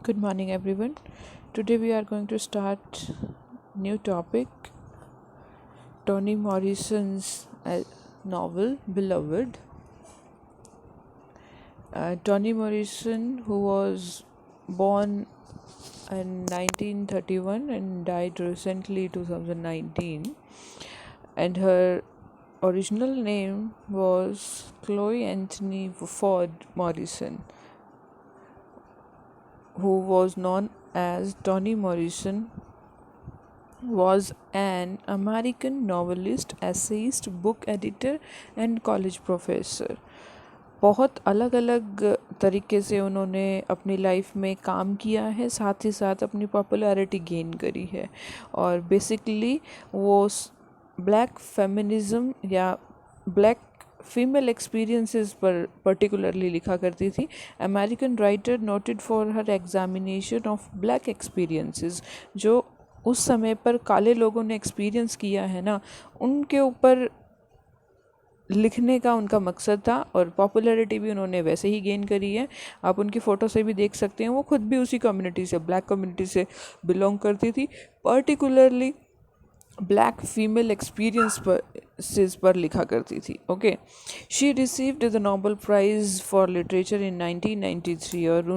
Good morning, everyone. Today we are going to start new topic. Toni Morrison's novel Beloved. Toni Morrison, who was born in 1931 and died recently 2019, and her original name was Chloe Anthony Ford Morrison, who was known as Toni Morrison, was an American novelist, essayist, book editor and college professor. बहुत अलग अलग तरीके से उन्होंने अपनी life में काम किया है, साथ ही साथ अपनी पॉपुलैरिटी गेन करी है। और बेसिकली वो ब्लैक फेमिनिज़म या ब्लैक फीमेल एक्सपीरियंसेस पर पर्टिकुलरली लिखा करती थी। American writer noted for her examination of black experiences, जो उस समय पर काले लोगों ने एक्सपीरियंस किया है ना, उनके ऊपर लिखने का उनका मकसद था। और पॉपुलैरिटी भी उन्होंने वैसे ही गेन करी है। आप उनकी फ़ोटो से भी देख सकते हैं, वो खुद भी उसी कम्युनिटी से, ब्लैक कम्युनिटी से बिलोंग करती थी। पर्टिकुलरली ब्लैक फीमेल एक्सपीरियंसेस पर लिखा करती थी। Okay, she received the Nobel prize for literature in 1993 और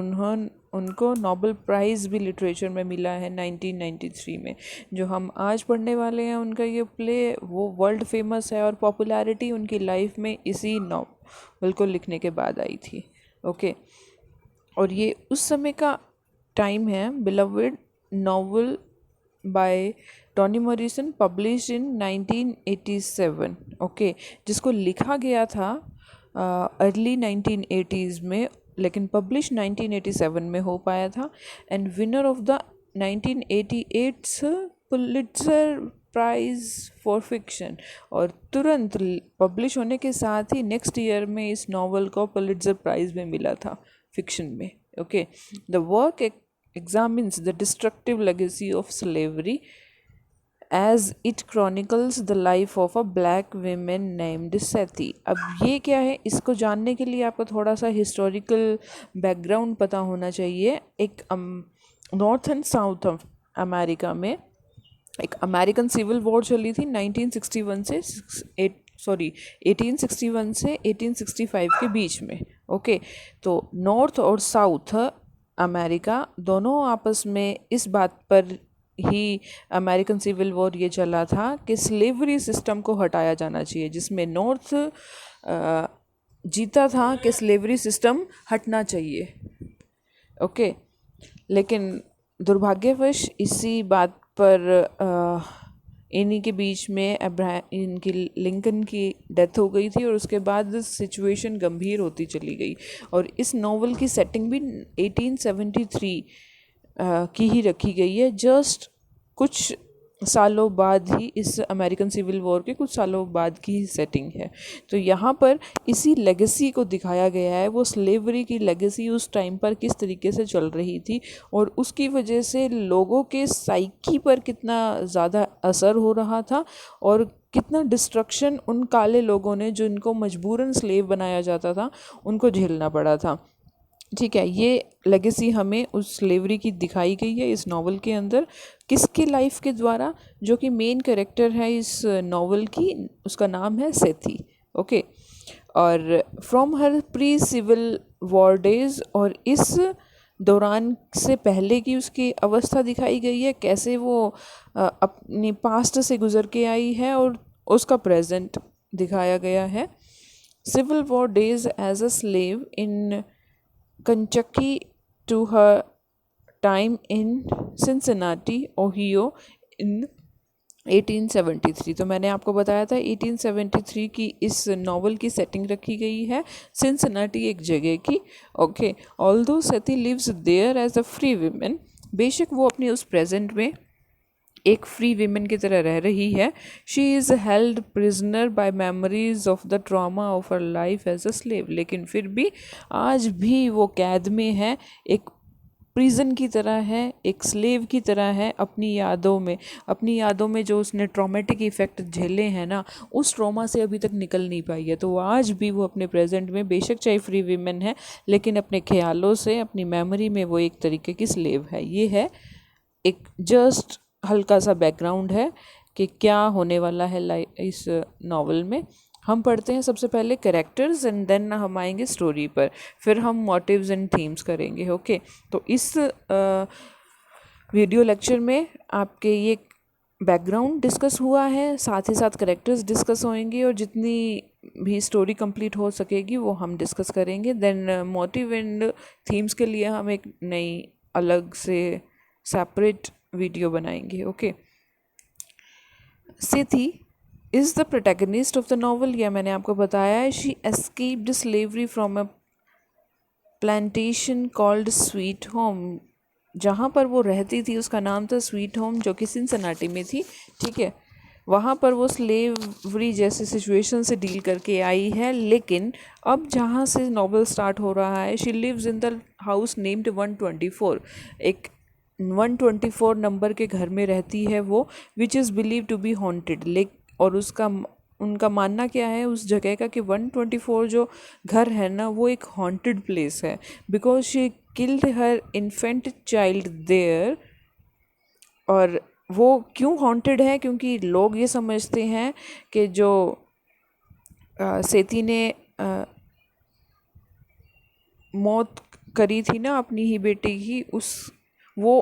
उनको नोबेल प्राइज़ भी लिटरेचर में मिला है 1993 में। जो हम आज पढ़ने वाले हैं उनका ये प्ले, वो वर्ल्ड फेमस है और पॉपुलैरिटी उनकी लाइफ में इसी नोवेल को लिखने के बाद आई थी। ओके, और ये उस समय का टाइम है। Beloved novel bye Toni Morrison publish in 1987, okay, जिसको लिखा गया था अर्ली 1980s में, लेकिन पब्लिश 1987 में हो पाया था। And winner of the 1988 Pulitzer prize for fiction, और तुरंत पब्लिश होने के साथ ही नेक्स्ट ईयर में इस नॉवल को पुलिट्जर प्राइज़ में मिला था फिक्शन में। Okay, the work examines the destructive legacy of slavery as it chronicles the life of a black woman named Seti. अब ये क्या है, इसको जानने के लिए आपको थोड़ा सा हिस्टोरिकल बैकग्राउंड पता होना चाहिए। एक north and south of America में एक अमेरिकन सिविल वॉर चली थी 1861 से 1865 के बीच में। ओके, तो नॉर्थ और साउथ अमेरिका दोनों आपस में इस बात पर ही अमेरिकन सिविल वॉर ये चला था कि स्लेवरी सिस्टम को हटाया जाना चाहिए, जिसमें नॉर्थ जीता था कि स्लेवरी सिस्टम हटना चाहिए। ओके, लेकिन दुर्भाग्यवश इसी बात पर इन्हीं के बीच में इनकी लिंकन की डेथ हो गई थी और उसके बाद सिचुएशन गंभीर होती चली गई। और इस नॉवल की सेटिंग भी 1873 की ही रखी गई है। जस्ट कुछ सालों बाद ही, इस अमेरिकन सिविल वॉर के कुछ सालों बाद की ही सेटिंग है। तो यहाँ पर इसी लेगेसी को दिखाया गया है, वो स्लेवरी की लेगेसी उस टाइम पर किस तरीके से चल रही थी और उसकी वजह से लोगों के साइकी पर कितना ज़्यादा असर हो रहा था और कितना डिस्ट्रक्शन उन काले लोगों ने, जो इनको मजबूरन स्लेव बनाया जाता था, उनको झेलना पड़ा था। ठीक है, ये लेगेसी हमें उस स्लेवरी की दिखाई गई है इस नावल के अंदर। किसके लाइफ के द्वारा? जो कि मेन कैरेक्टर है इस नावल की, उसका नाम है सेथी। ओके, और from her pre civil war days, और इस दौरान से पहले की उसकी अवस्था दिखाई गई है, कैसे वो अपनी पास्ट से गुजर के आई है, और उसका प्रेजेंट दिखाया गया है। Civil war days as a slave in Kentucky to her time in Cincinnati, Ohio in 1873। तो मैंने आपको बताया था 1873 की इस नावल की सेटिंग रखी गई है सिंसिनाटी एक जगह की। Okay, although Sethe lives there as a free women, बेशक वो अपनी उस प्रेजेंट में एक फ्री वीमेन की तरह रह रही है। She is held prisoner by memories of the trauma of her life as a slave, लेकिन फिर भी आज भी वो कैद में है एक प्रिजन की तरह है, एक स्लेव की तरह है अपनी यादों में जो उसने ट्रॉमेटिक इफ़ेक्ट झेले हैं ना, उस ट्रॉमा से अभी तक निकल नहीं पाई है। तो वो आज भी वो अपने प्रेजेंट में बेशक चाहे फ्री वीमेन है, लेकिन अपने ख्यालों से, अपनी मेमोरी में वो एक तरीके की स्लेव है। ये है एक जस्ट हल्का सा बैकग्राउंड है कि क्या होने वाला है इस नावल में। हम पढ़ते हैं सबसे पहले कैरेक्टर्स एंड देन हम आएंगे स्टोरी पर, फिर हम मोटिव्स एंड थीम्स करेंगे। ओके, तो इस वीडियो लेक्चर में आपके ये बैकग्राउंड डिस्कस हुआ है, साथ ही साथ कैरेक्टर्स डिस्कस होंगे और जितनी भी स्टोरी कंप्लीट हो सकेगी वो हम डिस्कस करेंगे। देन मोटिव एंड थीम्स के लिए हम एक नई अलग से सेपरेट वीडियो बनाएंगे। Okay, Sethe is the protagonist of the novel. या मैंने आपको बताया है, she escaped slavery from a plantation called Sweet Home. जहाँ पर वो रहती थी उसका नाम था स्वीट होम, जो कि सिनसिनाटी में थी। ठीक है, वहाँ पर वो स्लेवरी जैसे सिचुएशन से डील करके आई है। लेकिन अब जहाँ से नॉवल स्टार्ट हो रहा है, she lives in the house named 124। एक 124 नंबर के घर में रहती है वो, which is believe to be haunted. और उनका मानना क्या है उस जगह का कि 124 जो घर है ना, वो एक हॉन्टेड प्लेस है, because she killed her infant child there. और वो क्यों हॉन्टेड है? क्योंकि लोग ये समझते हैं कि जो सेती ने मौत करी थी ना अपनी ही बेटी की,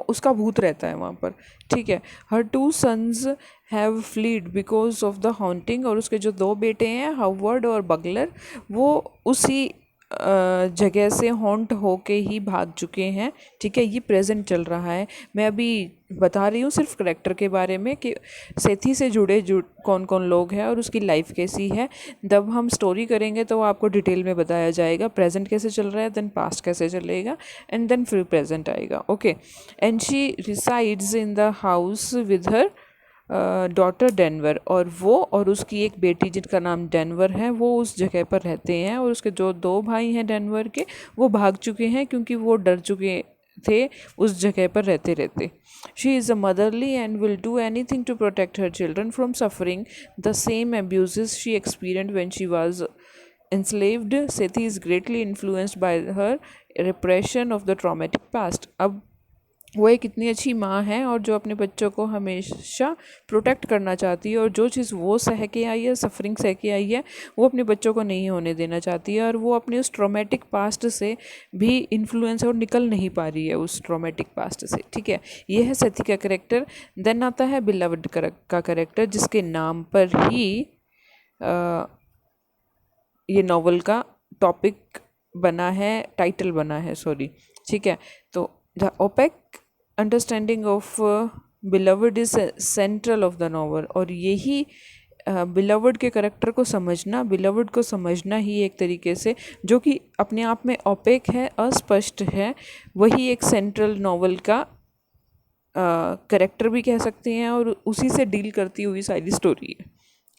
उसका भूत रहता है वहाँ पर। ठीक है, her 2 sons have fled because of the haunting. और उसके जो 2 बेटे हैं, हावर्ड और बगलर, वो उसी जगह से हॉन्ट होके ही भाग चुके हैं। ठीक है, ये प्रेजेंट चल रहा है। मैं अभी बता रही हूँ सिर्फ करेक्टर के बारे में कि सेथी से जुड़े कौन कौन लोग हैं और उसकी लाइफ कैसी है। जब हम स्टोरी करेंगे तो आपको डिटेल में बताया जाएगा प्रेजेंट कैसे चल रहा है, देन पास्ट कैसे चलेगा, एंड देन फिर प्रेजेंट आएगा। Okay, and she resides in the house with her daughter Denver. और वो और उसकी एक बेटी जिनका नाम डेनवर है, वो उस जगह पर रहते हैं। और उसके जो 2 भाई हैं डेनवर के, वो भाग चुके हैं क्योंकि वो डर चुके थे उस जगह पर रहते रहते। She is a motherly and will do anything to protect her children from suffering the same abuses she experienced when she was enslaved. Sethi is greatly influenced by her repression of the traumatic past. अब वो एक इतनी अच्छी माँ है और जो अपने बच्चों को हमेशा प्रोटेक्ट करना चाहती है, और जो चीज़ वो सह के आई है, सफरिंग सह के आई है, वो अपने बच्चों को नहीं होने देना चाहती है। और वो अपने उस ट्रॉमेटिक पास्ट से भी इन्फ्लुएंस और निकल नहीं पा रही है उस ट्रॉमेटिक पास्ट से। ठीक है, ये है सेथी का करेक्टर। देन आता है बिलवड का करेक्टर, जिसके नाम पर ही ये नावल का टॉपिक बना है, टाइटल बना है, सॉरी। ठीक है, तो the OPEC understanding of beloved is central of the novel. और यही बिलवड के करेक्टर को समझना, बिलवड को समझना ही एक तरीके से, जो कि अपने आप में ओपेक है, अस्पष्ट है, वही एक सेंट्रल नावल का करेक्टर भी कह सकते हैं, और उसी से डील करती हुई सारी स्टोरी है।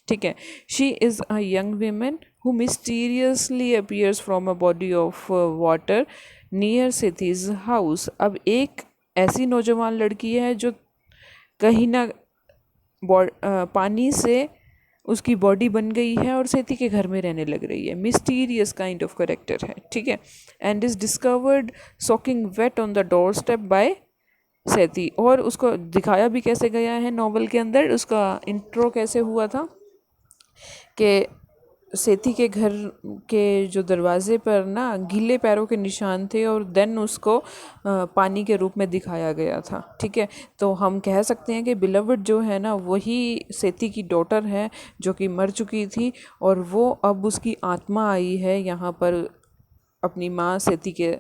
ठीक है, she is a young women who mysteriously appears from a body of water near Sethe's house. अब एक ऐसी नौजवान लड़की है जो कहीं ना पानी से उसकी बॉडी बन गई है और सेथी के घर में रहने लग रही है। मिस्टीरियस काइंड ऑफ करेक्टर है। ठीक है, and is discovered soaking wet on the doorstep by Sethe. और उसको दिखाया भी कैसे गया है नॉवल के अंदर, उसका इंट्रो कैसे हुआ था कि सेथी के घर के जो दरवाजे पर ना गीले पैरों के निशान थे, और देन उसको पानी के रूप में दिखाया गया था। ठीक है, तो हम कह सकते हैं कि बिलवड जो है ना, वही सेथी की डॉटर है जो कि मर चुकी थी, और वो अब उसकी आत्मा आई है यहाँ पर अपनी माँ सेथी के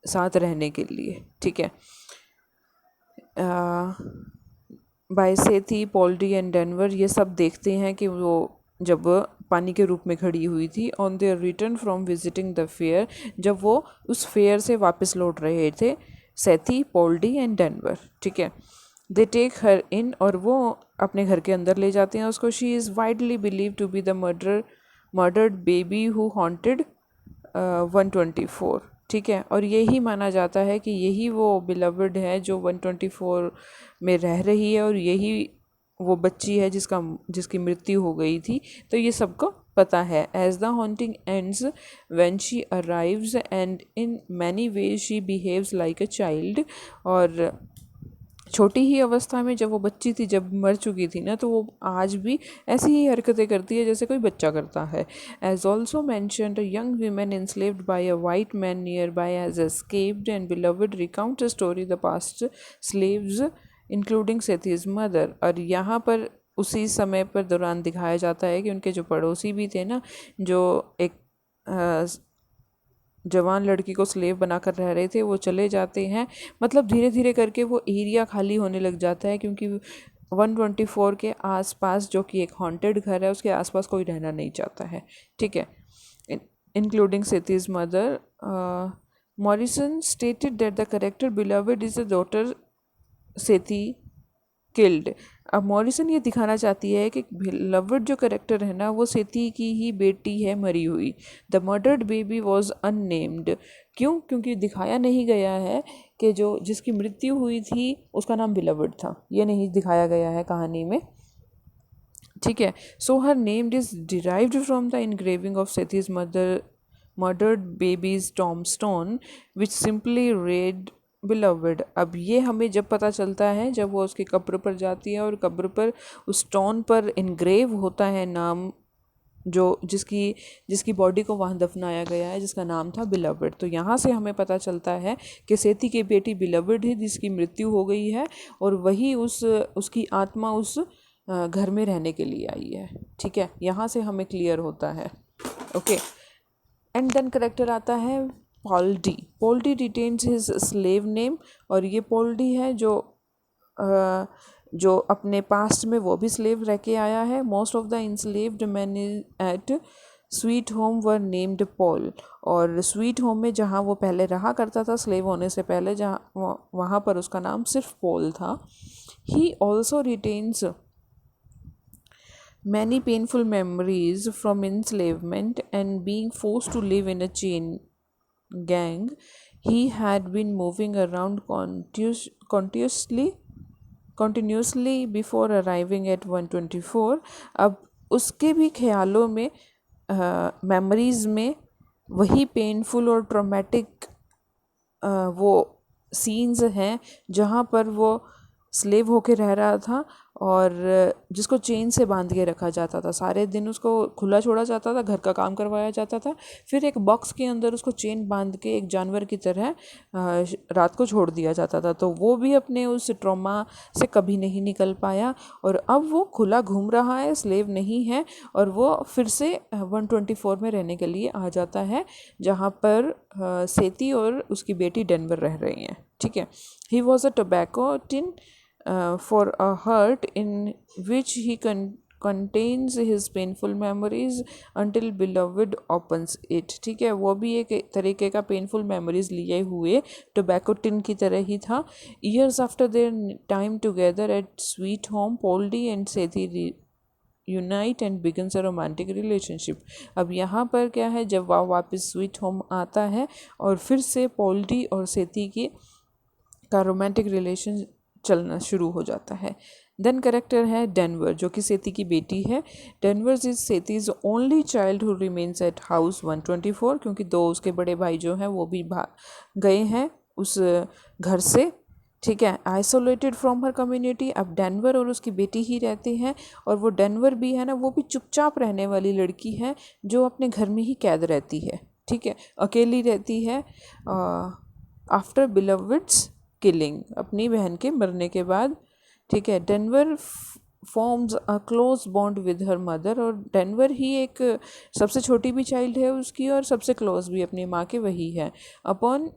साथ रहने के लिए। ठीक है, बाय सेथी, पोल्डी एंड डेनवर ये सब देखते हैं कि वो जब पानी के रूप में खड़ी हुई थी। On their return from visiting the fair, जब वो उस फेयर से वापस लौट रहे थे, सेथी, पोल्डी एंड डेनवर। ठीक है, दे टेक हर इन, और वो अपने घर के अंदर ले जाते हैं उसको। She is widely believe to be the murdered baby who haunted 124। ठीक है, और यही माना जाता है कि यही वो बिलवड है जो 124 में रह रही है, और यही वो बच्ची है जिसकी मृत्यु हो गई थी। तो ये सबको पता है। As the haunting ends when she arrives and in many ways she behaves like a child. और छोटी ही अवस्था में जब वो बच्ची थी, जब मर चुकी थी ना, तो वो आज भी ऐसी ही हरकतें करती है जैसे कोई बच्चा करता है। As also mentioned, young women enslaved by a white man nearby has escaped and Beloved recount a story the past slaves including Sethe's mother. और यहाँ पर उसी समय पर दौरान दिखाया जाता है कि उनके जो पड़ोसी भी थे ना, जो एक जवान लड़की को स्लेव बनाकर रह रहे थे, वो चले जाते हैं। मतलब धीरे धीरे करके वो एरिया खाली होने लग जाता है, क्योंकि 124 के आसपास, जो कि एक हॉन्टेड घर है, उसके आसपास कोई रहना नहीं चाहता है। ठीक है, including Sethe's mother. Morrison stated that the character Beloved is the daughter Sethe killed. अब मॉरिसन ये दिखाना चाहती है कि बिलवड जो करेक्टर है ना, वो सेती की ही बेटी है मरी हुई। The murdered baby was unnamed. क्यों? क्योंकि दिखाया नहीं गया है कि जो जिसकी मृत्यु हुई थी उसका नाम बिलवड था, ये नहीं दिखाया गया है कहानी में। ठीक है, so her named is derived from the engraving of Sethe's murdered baby's tombstone which simply read Beloved. अब ये हमें जब पता चलता है, जब वो उसकी कब्र पर जाती है और कब्र पर उस स्टोन पर इनग्रेव होता है नाम, जो जिसकी बॉडी को वहाँ दफनाया गया है, जिसका नाम था बिलवड। तो यहाँ से हमें पता चलता है कि सेती की बेटी बिलवड है जिसकी मृत्यु हो गई है, और वही उसकी आत्मा उस घर में रहने के लिए आई है। ठीक है, यहाँ से हमें क्लियर होता है। ओके, एंड देन करेक्टर आता है पॉल्डी। पॉल्डी रिटेन्स हिज स्लेव नेम, और ये पॉल्डी है जो अपने पास्ट में वो भी स्लेव रह के आया है। Most of the enslaved man eight Sweet home were named Paul. और स्वीट होम में जहाँ वो पहले रहा करता था स्लेव होने से पहले, जहाँ वहाँ पर उसका नाम सिर्फ पॉल था। He also retains many painful memories from enslavement and being forced to live in a chain gang. He had been moving around continuously before arriving at 124. अब उसके भी ख्यालों में, मेमोरीज में वही पेनफुल और ट्रॉमेटिक वो सीन्स हैं जहाँ पर वो स्लेव होके रह रहा था, और जिसको चेन से बांध के रखा जाता था। सारे दिन उसको खुला छोड़ा जाता था, घर का काम करवाया जाता था, फिर एक बॉक्स के अंदर उसको चेन बांध के एक जानवर की तरह रात को छोड़ दिया जाता था। तो वो भी अपने उस ट्रॉमा से कभी नहीं निकल पाया, और अब वो खुला घूम रहा है, स्लेव नहीं है, और वो फिर से 124 में रहने के लिए आ जाता है, जहाँ पर सेती और उसकी बेटी डेनवर रह रही हैं। ठीक है, he was a tobacco tin for a hurt in which he contains his painful memories until beloved opens it। ठीक है, वो भी एक तरीके का पेनफुल मेमोरीज लिए हुए टोबैको टिन की तरह ही था। Years after their time together at sweet home, Poldy and Sethi unite and begins a romantic relationship. अब यहाँ पर क्या है, जब वह वापस स्वीट होम आता है और फिर से पोल्डी और सेती का रोमांटिक रिलेशन चलना शुरू हो जाता है। देन करेक्टर है डेनवर, जो कि सेती की बेटी है। Denver is Sethe's only child who remains at house 124, क्योंकि दो उसके बड़े भाई जो हैं वो भी भाग गए हैं उस घर से। ठीक है, आइसोलेटेड फ्रॉम हर कम्युनिटी। अब डेनवर और उसकी बेटी ही रहती हैं, और वो डेनवर भी है ना, वो भी चुपचाप रहने वाली लड़की है जो अपने घर में ही कैद रहती है। ठीक है, अकेली रहती है आफ्टर बिलवड्स किलिंग, अपनी बहन के मरने के बाद। ठीक है, Denver forms a close bond with her mother, और डेनवर ही एक सबसे छोटी भी चाइल्ड है उसकी, और सबसे क्लोज भी अपनी माँ के वही है। अपॉन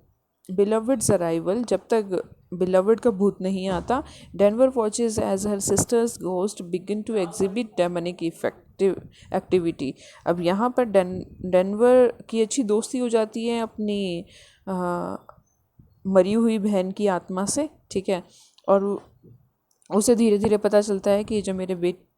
बिलवड्स अराइवल, जब तक बिलवड का भूत नहीं आता, Denver watches as her sister's ghost begin to exhibit demonic activity. अब यहाँ पर डेनवर की अच्छी दोस्ती हो जाती है अपनी मरी हुई बहन की आत्मा से। ठीक है, और उसे धीरे धीरे पता चलता है कि जो मेरे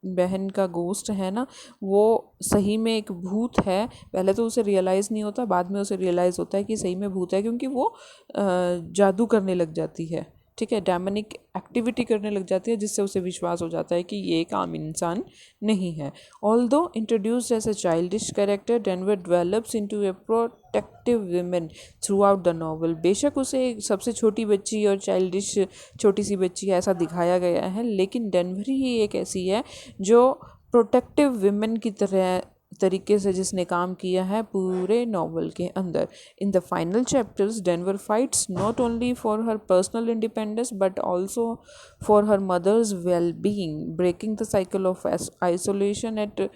बहन का गोस्ट है ना, वो सही में एक भूत है। पहले तो उसे रियलाइज़ नहीं होता, बाद में उसे रियलाइज़ होता है कि सही में भूत है, क्योंकि वो जादू करने लग जाती है, ठीक है, डैमनिक एक्टिविटी करने लग जाती है, जिससे उसे विश्वास हो जाता है कि ये एक आम इंसान नहीं है। Although introduced as a childish character, Denver develops into a protective women throughout the novel. बेशक उसे एक सबसे छोटी बच्ची और चाइल्डिश छोटी सी बच्ची ऐसा दिखाया गया है, लेकिन डेनवर ही एक ऐसी है जो प्रोटेक्टिव वुमेन की तरह तरीके से जिसने काम किया है पूरे नॉवल के अंदर। In the final chapters Denver fights not only for her personal independence but also for her mother's well being, breaking the cycle of isolation at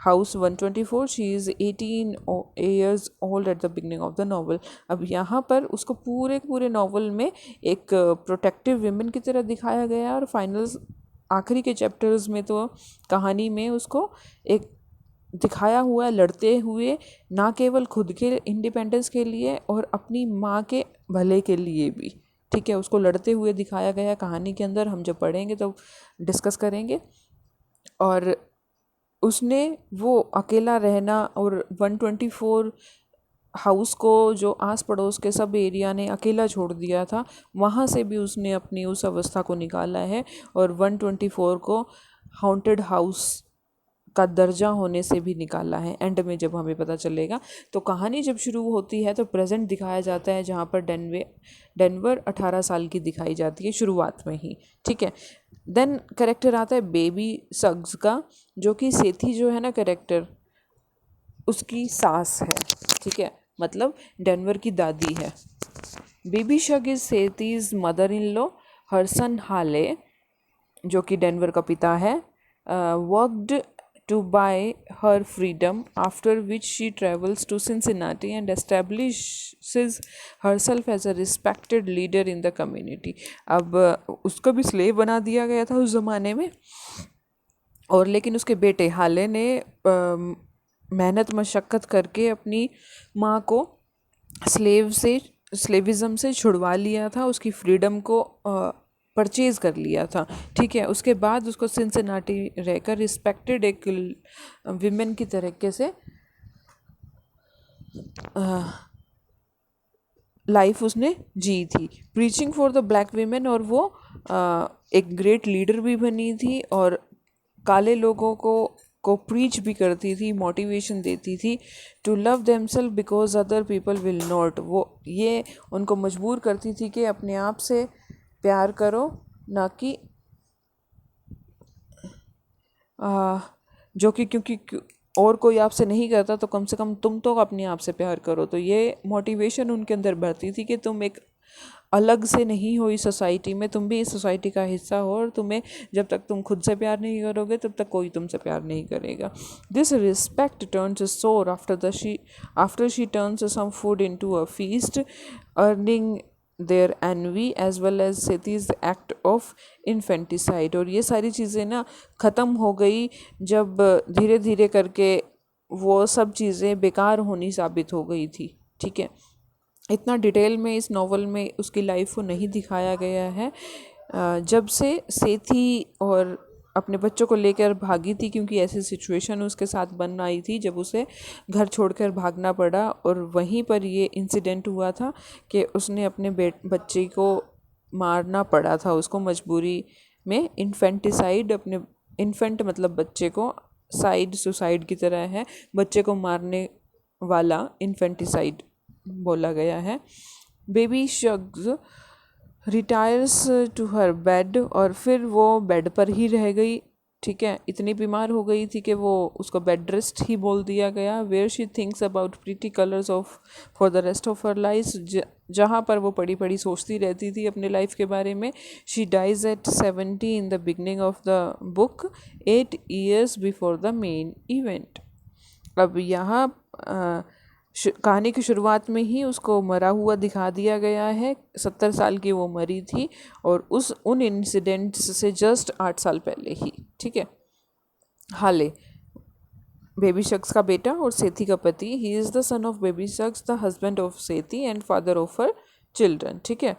house 124। She is 18 years old at the beginning of the novel. अब यहाँ पर उसको पूरे पूरे novel में एक protective women की तरह दिखाया गया है, और फाइनल आखिरी के चैप्टर्स में तो कहानी में उसको एक दिखाया हुआ है लड़ते हुए, ना केवल खुद के इंडिपेंडेंस के लिए और अपनी माँ के भले के लिए भी, ठीक है, उसको लड़ते हुए दिखाया गया है कहानी के अंदर। हम जब पढ़ेंगे तो डिस्कस करेंगे। और उसने वो अकेला रहना और 124 हाउस को जो आस पड़ोस के सब एरिया ने अकेला छोड़ दिया था, वहाँ से भी उसने अपनी उस अवस्था को निकाला है, और 124 को हॉन्टेड हाउस का दर्जा होने से भी निकाला है। एंड में जब हमें पता चलेगा, तो कहानी जब शुरू होती है तो प्रेजेंट दिखाया जाता है, जहाँ पर डेनवर 18 साल की दिखाई जाती है शुरुआत में ही, ठीक है। देन करेक्टर आता है बेबी सग्स का, जो कि सेथी जो है ना करेक्टर, उसकी सास है, ठीक है, मतलब डेनवर की दादी है। Baby Suggs is Sethe's mother in law. Her son Halle, जो कि डेनवर का पिता है, वर्कड to buy her freedom, after which she travels to Cincinnati and establishes herself as a respected leader in the community। अब उसको भी slave बना दिया गया था उस ज़माने में, और लेकिन उसके बेटे हाले ने मेहनत मशक्क़त करके अपनी माँ को स्लेविज़म से छुड़वा लिया था, उसकी फ्रीडम को परचेज़ कर लिया था, ठीक है। उसके बाद उसको सिंसिनाटी रहकर रिस्पेक्टेड एक विमेन की तरीके से लाइफ उसने जी थी, preaching for the black women. और वो एक ग्रेट लीडर भी बनी थी, और काले लोगों को प्रीच भी करती थी, मोटिवेशन देती थी to love themself because other people will not. वो ये उनको मजबूर करती थी कि अपने आप से प्यार करो, ना कि जो कि क्योंकि और कोई आपसे नहीं करता तो कम से कम तुम तो अपने आप से प्यार करो। तो ये मोटिवेशन उनके अंदर बढ़ती थी कि तुम एक अलग से नहीं हो इस सोसाइटी में, तुम भी इस सोसाइटी का हिस्सा हो, और तुम्हें जब तक तुम खुद से प्यार नहीं करोगे तब तक कोई तुमसे प्यार नहीं करेगा। This respect turns sour after she turns some food into a feast, earning their envy as well as Sethe's act of infanticide. और ये सारी चीज़ें ना ख़त्म हो गई जब धीरे धीरे करके वो सब चीज़ें बेकार होनी साबित हो गई थी, ठीक है। इतना डिटेल में इस नॉवल में उसकी लाइफ को नहीं दिखाया गया है। जब से सेथी और अपने बच्चों को लेकर भागी थी, क्योंकि ऐसी सिचुएशन उसके साथ बन आई थी जब उसे घर छोड़कर भागना पड़ा, और वहीं पर ये इंसिडेंट हुआ था कि उसने अपने बच्चे को मारना पड़ा था उसको मजबूरी में। इन्फेंटिसाइड, अपने इन्फेंट मतलब बच्चे को, साइड सुसाइड की तरह है, बच्चे को मारने वाला इन्फेंटिसाइड बोला गया है। Baby Suggs retires to her bed, और फिर वो बेड पर ही रह गई, ठीक है। इतनी बीमार हो गई थी कि वो उसको बेड रेस्ट ही बोल दिया गया। Where she thinks about pretty colours of for the rest of her life, जहाँ पर वो पड़ी पड़ी सोचती रहती थी अपने लाइफ के बारे में। She dies at 70 in the beginning of the book, 8 years before the main event. अब यहाँ कहानी की शुरुआत में ही उसको मरा हुआ दिखा दिया गया है। 70 साल की वो मरी थी, और उन इंसिडेंट्स से जस्ट 8 साल पहले ही, ठीक है। हाले बेबी शख्स का बेटा और सेथी का पति, he is the son of Baby Suggs, the husband of Sethe and father of her children, ठीक है।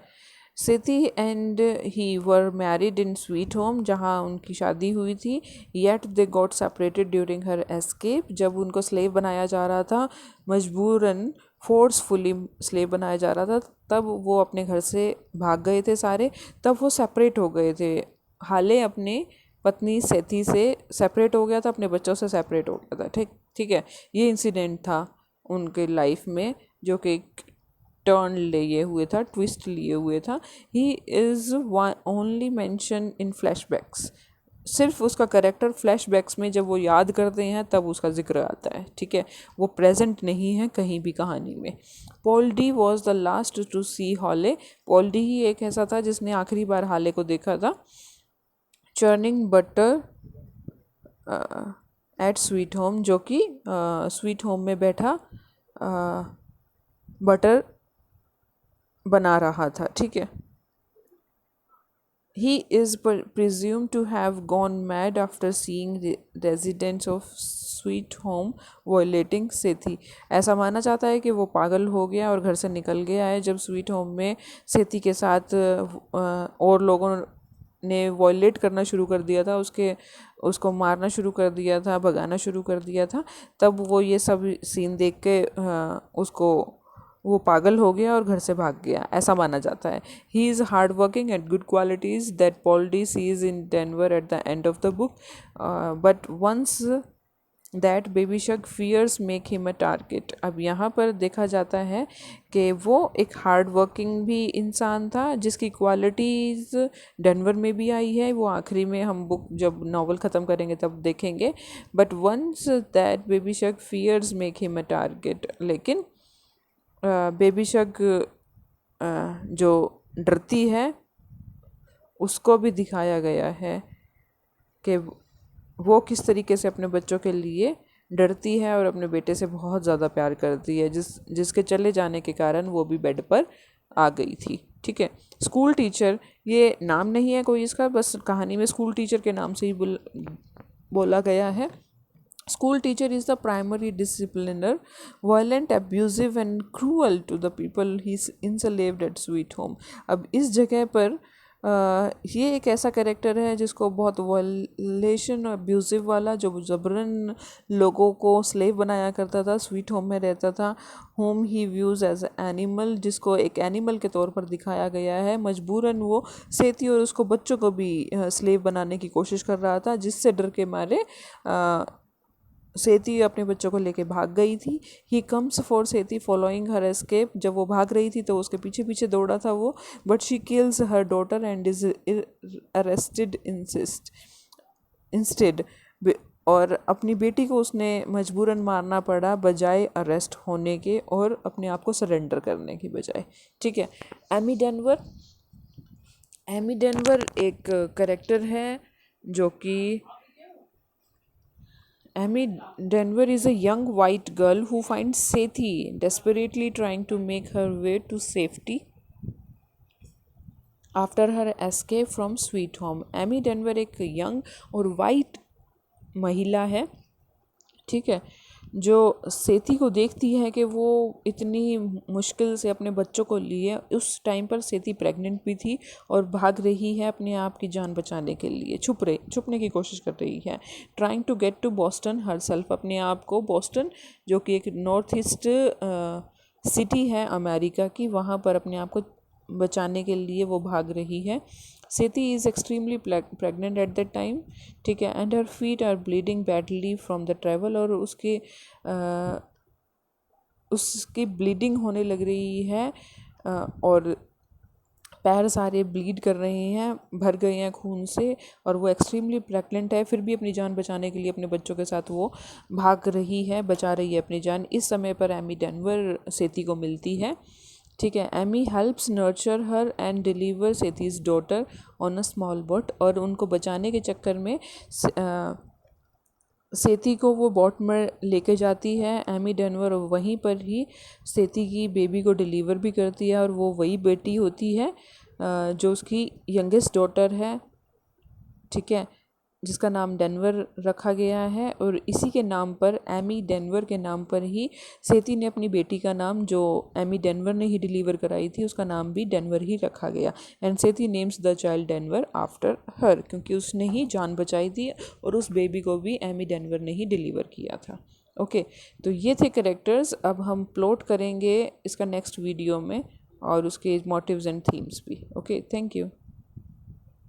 Sethe and he were married in Sweet Home, जहाँ उनकी शादी हुई थी. Yet they got separated during her escape, जब उनको slave बनाया जा रहा था, मजबूरन फोर्सफुली स्लेव बनाया जा रहा था, तब वो अपने घर से भाग गए थे सारे. तब वो सेपरेट हो गए थे. हाले अपने पत्नी सेती से सेपरेट हो गया था, अपने बच्चों से सेपरेट हो गया था. ठीक ठीक है, ये इंसिडेंट था उनके लाइफ में जो कि टर्न लिए हुए था, ट्विस्ट लिए हुए था. He is only mention in flashbacks, सिर्फ उसका करेक्टर फ्लैशबैक्स में जब वो याद करते हैं तब उसका जिक्र आता है. ठीक है, वो प्रेजेंट नहीं है कहीं भी कहानी में. Paul D was the last to see Halle, Paul D ही एक ऐसा था जिसने आखिरी बार हाले को देखा था. Churning butter at Sweet Home, जो कि स्वीट होम में बैठा बटर बना रहा था. ठीक है. He is presumed to have gone mad after seeing the residents of Sweet Home violating सेथी. ऐसा माना जाता है कि वो पागल हो गया और घर से निकल गया है जब स्वीट होम में सेथी के साथ और लोगों ने वॉयलेट करना शुरू कर दिया था, उसको मारना शुरू कर दिया था, भगाना शुरू कर दिया था. तब वो ये सब सीन देख के वो पागल हो गया और घर से भाग गया, ऐसा माना जाता है. He is hard working and good qualities that Paul D sees in Denver at the end of the book, but once that Baby Suggs fears make him a target. अब यहाँ पर देखा जाता है कि वो एक हार्ड वर्किंग भी इंसान था जिसकी क्वालिटीज़ डेनवर में भी आई है. वो आखिरी में हम बुक जब नावल ख़त्म करेंगे तब देखेंगे. But once that Baby Suggs fears make him a target, लेकिन बेबी शक जो डरती है उसको भी दिखाया गया है कि वो किस तरीके से अपने बच्चों के लिए डरती है और अपने बेटे से बहुत ज़्यादा प्यार करती है, जिसके चले जाने के कारण वो भी बेड पर आ गई थी. ठीक है. स्कूल टीचर, ये नाम नहीं है कोई इसका, बस कहानी में स्कूल टीचर के नाम से ही बोला गया है. School teacher is the primary discipliner, violent, abusive and cruel to the people he enslaved at Sweet Home. अब इस जगह पर ये एक ऐसा कैरेक्टर है जिसको बहुत वायलेशन और अब्यूज़िव वाला, जो ज़बरन लोगों को स्लेव बनाया करता था, स्वीट होम में रहता था. होम ही व्यूज़ एज एनिमल, जिसको एक एनिमल के तौर पर दिखाया गया है. मजबूरन वो सेती और उसको बच्चों को भी स्लेव बनाने की कोशिश कर रहा था, जिससे डर के मारे सेती अपने बच्चों को लेके भाग गई थी. ही कम्स फॉर सेती फॉलोइंग हर एस्केप, जब वो भाग रही थी तो उसके पीछे पीछे दौड़ा था वो. But she kills her daughter and is arrested instead, और अपनी बेटी को उसने मजबूरन मारना पड़ा बजाय अरेस्ट होने के और अपने आप को सरेंडर करने की बजाय. ठीक है. एमी डेनवर एक करेक्टर है जो कि Amy Denver is a young white girl who finds Sethi desperately trying to make her way to safety after her escape from Sweet Home. Amy Denver एक यंग और वाइट महिला है. ठीक है, जो सेती को देखती है कि वो इतनी मुश्किल से अपने बच्चों को लिए, उस टाइम पर सेती प्रेग्नेंट भी थी और भाग रही है अपने आप की जान बचाने के लिए, छुपने की कोशिश कर रही है. Trying to get to Boston herself, अपने आप को बॉस्टन जो कि एक नॉर्थ ईस्ट सिटी है अमेरिका की, वहाँ पर अपने आप को बचाने के लिए वो भाग रही है. Sethe is extremely pregnant at that time. ठीक है. And her feet are bleeding badly from the travel, और उसकी ब्लीडिंग होने लग रही है और पैर सारे ब्लीड कर रहे हैं, भर गए हैं खून से, और वो एक्सट्रीमली प्रेग्नेंट है. फिर भी अपनी जान बचाने के लिए अपने बच्चों के साथ वो भाग रही है, बचा रही है अपनी जान. इस समय पर एमी डेनवर सेती को मिलती है. ठीक है. Amy helps nurture her and deliver Sethe's daughter on a small boat, और उनको बचाने के चक्कर में सेती को वो बोट में लेके जाती है. एमी डेनवर वहीं पर ही सेती की बेबी को डिलीवर भी करती है, और वो वही बेटी होती है जो उसकी यंगेस्ट डॉटर है. ठीक है. जिसका नाम डेनवर रखा गया है, और इसी के नाम पर, एमी डेनवर के नाम पर ही सेती ने अपनी बेटी का नाम, जो एमी डेनवर ने ही डिलीवर कराई थी, उसका नाम भी डेनवर ही रखा गया। एंड सेती names the child Denver after her, क्योंकि उसने ही जान बचाई थी और उस बेबी को भी एमी डेनवर ने ही डिलीवर किया था। ओके, तो ये थे करेक्टर्स। अब हम प्लॉट करेंगे इसका नेक्स्ट वीडियो में, और उसके मोटिव्स एंड थीम्स भी। Okay, thank you.